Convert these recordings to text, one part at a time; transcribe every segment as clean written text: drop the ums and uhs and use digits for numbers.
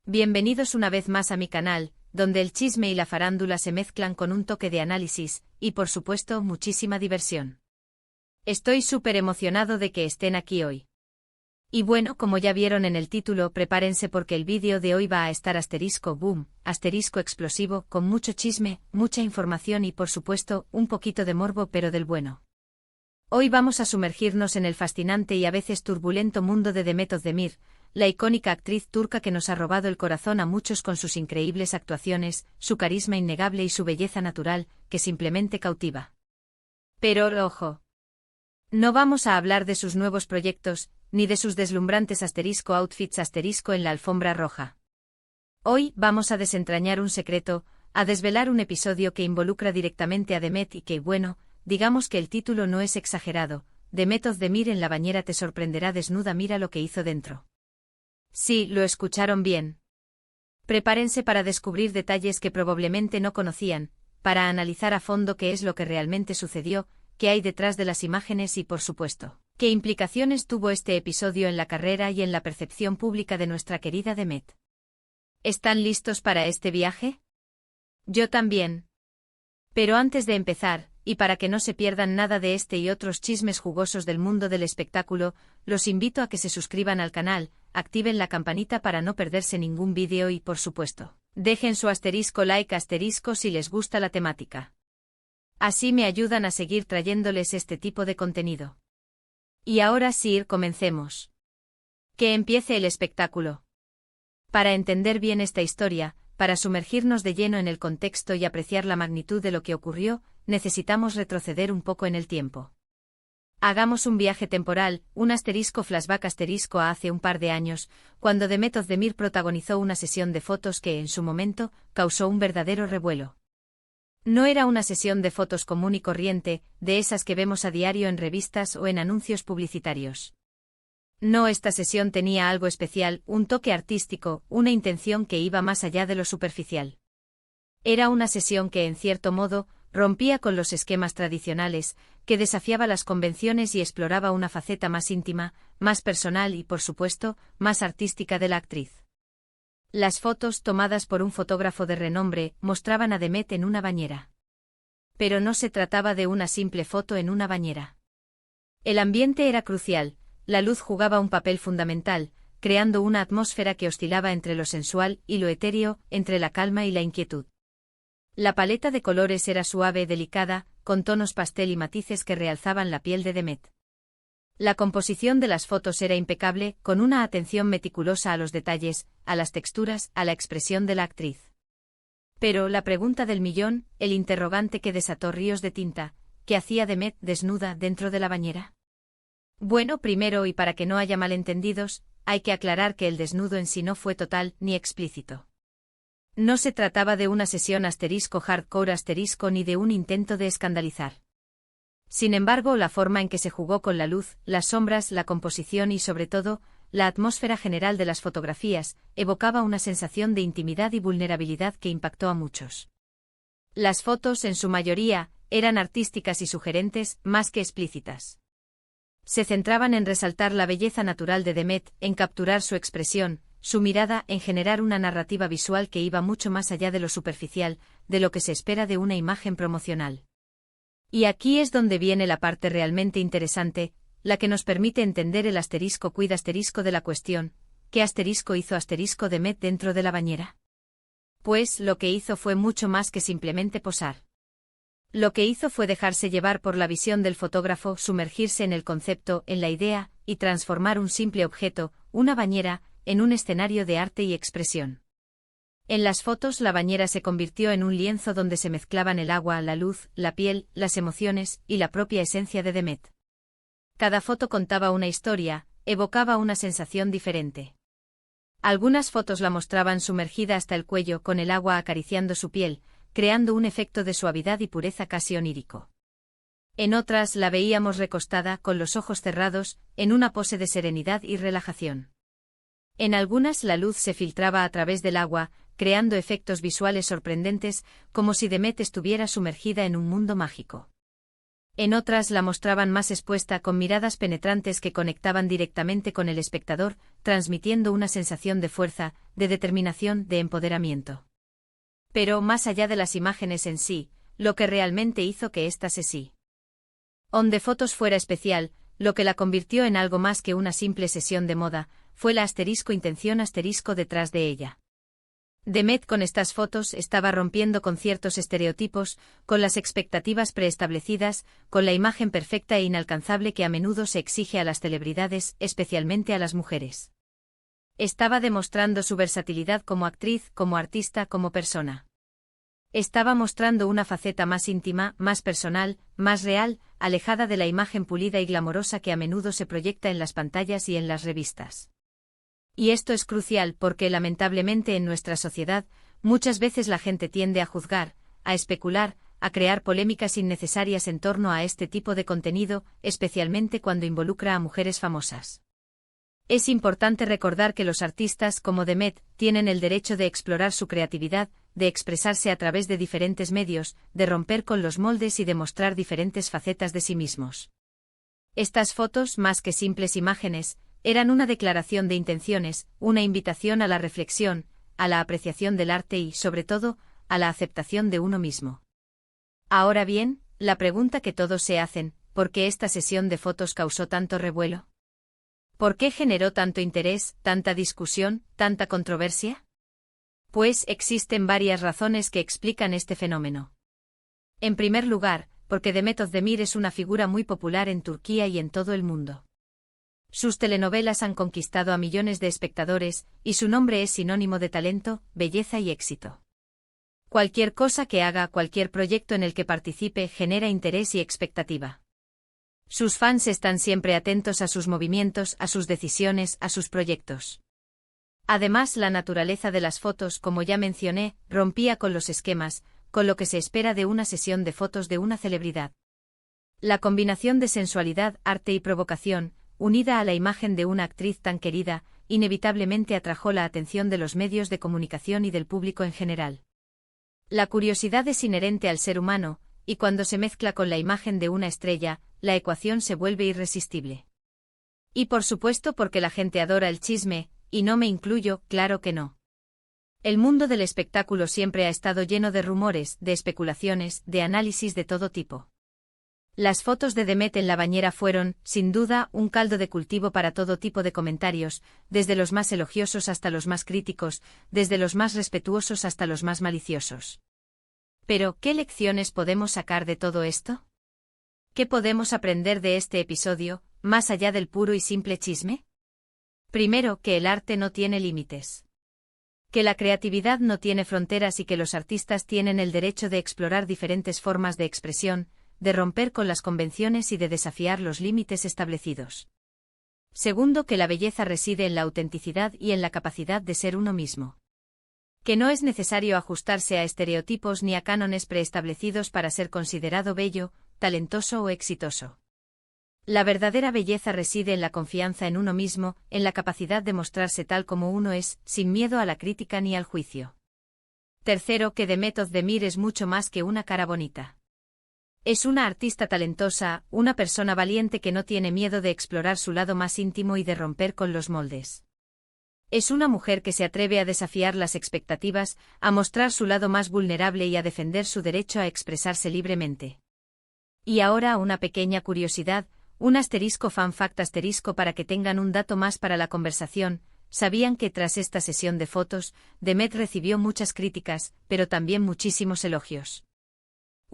Bienvenidos una vez más a mi canal, donde el chisme y la farándula se mezclan con un toque de análisis, y por supuesto muchísima diversión. Estoy súper emocionado de que estén aquí hoy. Y bueno, como ya vieron en el título, prepárense porque el vídeo de hoy va a estar asterisco boom, asterisco explosivo, con mucho chisme, mucha información y por supuesto, un poquito de morbo pero del bueno. Hoy vamos a sumergirnos en el fascinante y a veces turbulento mundo de Demet Özdemir, la icónica actriz turca que nos ha robado el corazón a muchos con sus increíbles actuaciones, su carisma innegable y su belleza natural, que simplemente cautiva. Pero ojo. No vamos a hablar de sus nuevos proyectos, ni de sus deslumbrantes outfits en la alfombra roja. Hoy vamos a desentrañar un secreto, a desvelar un episodio que involucra directamente a Demet y que, bueno, digamos que el título no es exagerado. Demet Özdemir en la bañera te sorprenderá desnuda, mira lo que hizo dentro. Sí, lo escucharon bien. Prepárense para descubrir detalles que probablemente no conocían, para analizar a fondo qué es lo que realmente sucedió, qué hay detrás de las imágenes y, por supuesto, qué implicaciones tuvo este episodio en la carrera y en la percepción pública de nuestra querida Demet. ¿Están listos para este viaje? Yo también. Pero antes de empezar, y para que no se pierdan nada de este y otros chismes jugosos del mundo del espectáculo, los invito a que se suscriban al canal, activen la campanita para no perderse ningún vídeo y, por supuesto, dejen su like si les gusta la temática. Así me ayudan a seguir trayéndoles este tipo de contenido. Y ahora sí, comencemos. Que empiece el espectáculo. Para entender bien esta historia, para sumergirnos de lleno en el contexto y apreciar la magnitud de lo que ocurrió, necesitamos retroceder un poco en el tiempo. Hagamos un viaje temporal, un flashback a hace un par de años, cuando Demet Özdemir protagonizó una sesión de fotos que, en su momento, causó un verdadero revuelo. No era una sesión de fotos común y corriente, de esas que vemos a diario en revistas o en anuncios publicitarios. No, esta sesión tenía algo especial, un toque artístico, una intención que iba más allá de lo superficial. Era una sesión que, en cierto modo, rompía con los esquemas tradicionales, que desafiaba las convenciones y exploraba una faceta más íntima, más personal y, por supuesto, más artística de la actriz. Las fotos, tomadas por un fotógrafo de renombre, mostraban a Demet en una bañera. Pero no se trataba de una simple foto en una bañera. El ambiente era crucial, la luz jugaba un papel fundamental, creando una atmósfera que oscilaba entre lo sensual y lo etéreo, entre la calma y la inquietud. La paleta de colores era suave, delicada, con tonos pastel y matices que realzaban la piel de Demet. La composición de las fotos era impecable, con una atención meticulosa a los detalles, a las texturas, a la expresión de la actriz. Pero la pregunta del millón, el interrogante que desató ríos de tinta, ¿qué hacía Demet desnuda dentro de la bañera? Bueno, primero y para que no haya malentendidos, hay que aclarar que el desnudo en sí no fue total ni explícito. No se trataba de una sesión hardcore ni de un intento de escandalizar. Sin embargo, la forma en que se jugó con la luz, las sombras, la composición y, sobre todo, la atmósfera general de las fotografías, evocaba una sensación de intimidad y vulnerabilidad que impactó a muchos. Las fotos, en su mayoría, eran artísticas y sugerentes, más que explícitas. Se centraban en resaltar la belleza natural de Demet, en capturar su expresión, su mirada, en generar una narrativa visual que iba mucho más allá de lo superficial, de lo que se espera de una imagen promocional. Y aquí es donde viene la parte realmente interesante, la que nos permite entender el quid de la cuestión. ¿Qué hizo Demet dentro de la bañera? Pues lo que hizo fue mucho más que simplemente posar. Lo que hizo fue dejarse llevar por la visión del fotógrafo, sumergirse en el concepto, en la idea, y transformar un simple objeto, una bañera, en un escenario de arte y expresión. En las fotos la bañera se convirtió en un lienzo donde se mezclaban el agua, la luz, la piel, las emociones y la propia esencia de Demet. Cada foto contaba una historia, evocaba una sensación diferente. Algunas fotos la mostraban sumergida hasta el cuello con el agua acariciando su piel, creando un efecto de suavidad y pureza casi onírico. En otras la veíamos recostada, con los ojos cerrados, en una pose de serenidad y relajación. En algunas la luz se filtraba a través del agua, creando efectos visuales sorprendentes, como si Demet estuviera sumergida en un mundo mágico. En otras la mostraban más expuesta con miradas penetrantes que conectaban directamente con el espectador, transmitiendo una sensación de fuerza, de determinación, de empoderamiento. Pero más allá de las imágenes en sí, lo que realmente hizo que esta sesión de fotos fuera especial, lo que la convirtió en algo más que una simple sesión de moda, fue la intención detrás de ella. The Met con estas fotos estaba rompiendo con ciertos estereotipos, con las expectativas preestablecidas, con la imagen perfecta e inalcanzable que a menudo se exige a las celebridades, especialmente a las mujeres. Estaba demostrando su versatilidad como actriz, como artista, como persona. Estaba mostrando una faceta más íntima, más personal, más real, alejada de la imagen pulida y glamorosa que a menudo se proyecta en las pantallas y en las revistas. Y esto es crucial porque lamentablemente en nuestra sociedad, muchas veces la gente tiende a juzgar, a especular, a crear polémicas innecesarias en torno a este tipo de contenido, especialmente cuando involucra a mujeres famosas. Es importante recordar que los artistas como The Met tienen el derecho de explorar su creatividad, de expresarse a través de diferentes medios, de romper con los moldes y de mostrar diferentes facetas de sí mismos. Estas fotos, más que simples imágenes, eran una declaración de intenciones, una invitación a la reflexión, a la apreciación del arte y, sobre todo, a la aceptación de uno mismo. Ahora bien, la pregunta que todos se hacen, ¿por qué esta sesión de fotos causó tanto revuelo? ¿Por qué generó tanto interés, tanta discusión, tanta controversia? Pues existen varias razones que explican este fenómeno. En primer lugar, porque Demet Özdemir es una figura muy popular en Turquía y en todo el mundo. Sus telenovelas han conquistado a millones de espectadores, y su nombre es sinónimo de talento, belleza y éxito. Cualquier cosa que haga, cualquier proyecto en el que participe, genera interés y expectativa. Sus fans están siempre atentos a sus movimientos, a sus decisiones, a sus proyectos. Además, la naturaleza de las fotos, como ya mencioné, rompía con los esquemas, con lo que se espera de una sesión de fotos de una celebridad. La combinación de sensualidad, arte y provocación, unida a la imagen de una actriz tan querida, inevitablemente atrajo la atención de los medios de comunicación y del público en general. La curiosidad es inherente al ser humano, y cuando se mezcla con la imagen de una estrella, la ecuación se vuelve irresistible. Y por supuesto porque la gente adora el chisme, y no me incluyo, claro que no. El mundo del espectáculo siempre ha estado lleno de rumores, de especulaciones, de análisis de todo tipo. Las fotos de Demet en la bañera fueron, sin duda, un caldo de cultivo para todo tipo de comentarios, desde los más elogiosos hasta los más críticos, desde los más respetuosos hasta los más maliciosos. Pero, ¿qué lecciones podemos sacar de todo esto? ¿Qué podemos aprender de este episodio, más allá del puro y simple chisme? Primero, que el arte no tiene límites. Que la creatividad no tiene fronteras y que los artistas tienen el derecho de explorar diferentes formas de expresión, de romper con las convenciones y de desafiar los límites establecidos. Segundo, que la belleza reside en la autenticidad y en la capacidad de ser uno mismo. Que no es necesario ajustarse a estereotipos ni a cánones preestablecidos para ser considerado bello, talentoso o exitoso. La verdadera belleza reside en la confianza en uno mismo, en la capacidad de mostrarse tal como uno es, sin miedo a la crítica ni al juicio. Tercero, que Demet Özdemir es mucho más que una cara bonita. Es una artista talentosa, una persona valiente que no tiene miedo de explorar su lado más íntimo y de romper con los moldes. Es una mujer que se atreve a desafiar las expectativas, a mostrar su lado más vulnerable y a defender su derecho a expresarse libremente. Y ahora una pequeña curiosidad, un fan fact para que tengan un dato más para la conversación. ¿Sabían que tras esta sesión de fotos, Demet recibió muchas críticas, pero también muchísimos elogios?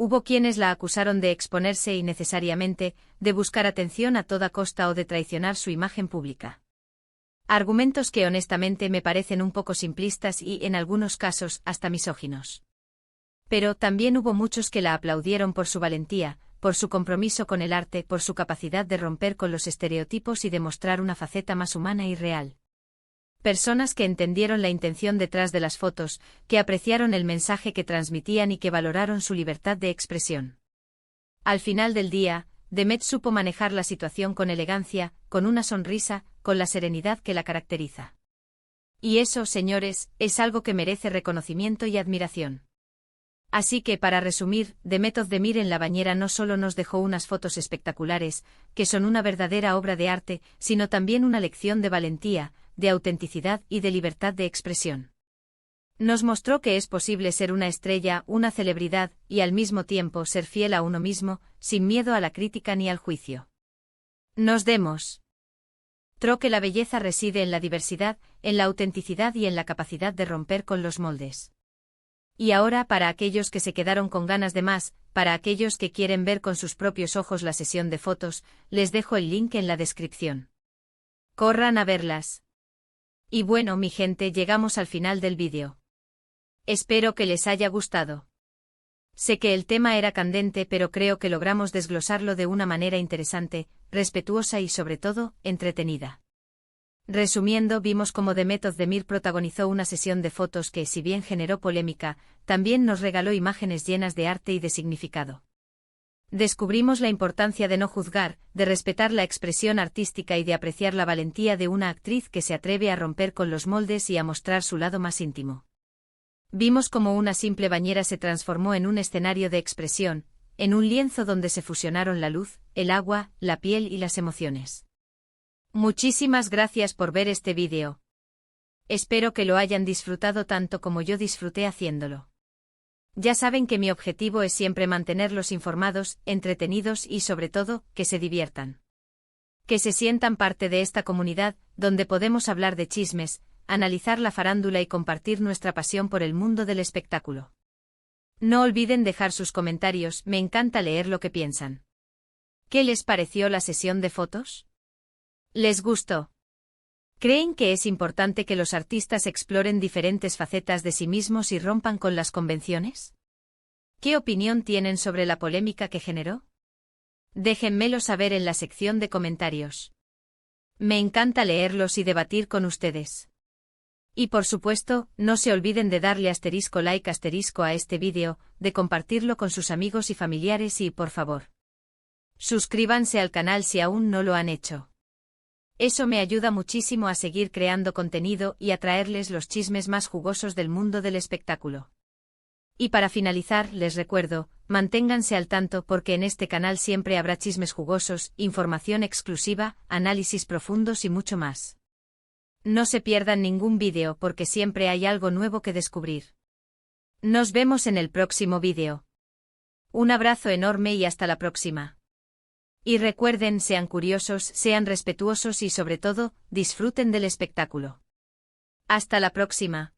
Hubo quienes la acusaron de exponerse innecesariamente, de buscar atención a toda costa o de traicionar su imagen pública. Argumentos que honestamente me parecen un poco simplistas y, en algunos casos, hasta misóginos. Pero también hubo muchos que la aplaudieron por su valentía, por su compromiso con el arte, por su capacidad de romper con los estereotipos y de mostrar una faceta más humana y real. Personas que entendieron la intención detrás de las fotos, que apreciaron el mensaje que transmitían y que valoraron su libertad de expresión. Al final del día, Demet supo manejar la situación con elegancia, con una sonrisa, con la serenidad que la caracteriza. Y eso, señores, es algo que merece reconocimiento y admiración. Así que, para resumir, The Method de Mir en la bañera no solo nos dejó unas fotos espectaculares, que son una verdadera obra de arte, sino también una lección de valentía, de autenticidad y de libertad de expresión. Nos mostró que es posible ser una estrella, una celebridad, y al mismo tiempo ser fiel a uno mismo, sin miedo a la crítica ni al juicio. Nos demostró que la belleza reside en la diversidad, en la autenticidad y en la capacidad de romper con los moldes. Y ahora, para aquellos que se quedaron con ganas de más, para aquellos que quieren ver con sus propios ojos la sesión de fotos, les dejo el link en la descripción. Corran a verlas. Y bueno, mi gente, llegamos al final del vídeo. Espero que les haya gustado. Sé que el tema era candente, pero creo que logramos desglosarlo de una manera interesante, respetuosa y sobre todo, entretenida. Resumiendo, vimos cómo The Method de Mir protagonizó una sesión de fotos que, si bien generó polémica, también nos regaló imágenes llenas de arte y de significado. Descubrimos la importancia de no juzgar, de respetar la expresión artística y de apreciar la valentía de una actriz que se atreve a romper con los moldes y a mostrar su lado más íntimo. Vimos cómo una simple bañera se transformó en un escenario de expresión, en un lienzo donde se fusionaron la luz, el agua, la piel y las emociones. Muchísimas gracias por ver este vídeo. Espero que lo hayan disfrutado tanto como yo disfruté haciéndolo. Ya saben que mi objetivo es siempre mantenerlos informados, entretenidos y sobre todo, que se diviertan. Que se sientan parte de esta comunidad, donde podemos hablar de chismes, analizar la farándula y compartir nuestra pasión por el mundo del espectáculo. No olviden dejar sus comentarios, me encanta leer lo que piensan. ¿Qué les pareció la sesión de fotos? ¿Les gustó? ¿Creen que es importante que los artistas exploren diferentes facetas de sí mismos y rompan con las convenciones? ¿Qué opinión tienen sobre la polémica que generó? Déjenmelo saber en la sección de comentarios. Me encanta leerlos y debatir con ustedes. Y por supuesto, no se olviden de darle like a este vídeo, de compartirlo con sus amigos y familiares y, por favor, suscríbanse al canal si aún no lo han hecho. Eso me ayuda muchísimo a seguir creando contenido y a traerles los chismes más jugosos del mundo del espectáculo. Y para finalizar, les recuerdo, manténganse al tanto porque en este canal siempre habrá chismes jugosos, información exclusiva, análisis profundos y mucho más. No se pierdan ningún vídeo porque siempre hay algo nuevo que descubrir. Nos vemos en el próximo vídeo. Un abrazo enorme y hasta la próxima. Y recuerden, sean curiosos, sean respetuosos y sobre todo, disfruten del espectáculo. Hasta la próxima.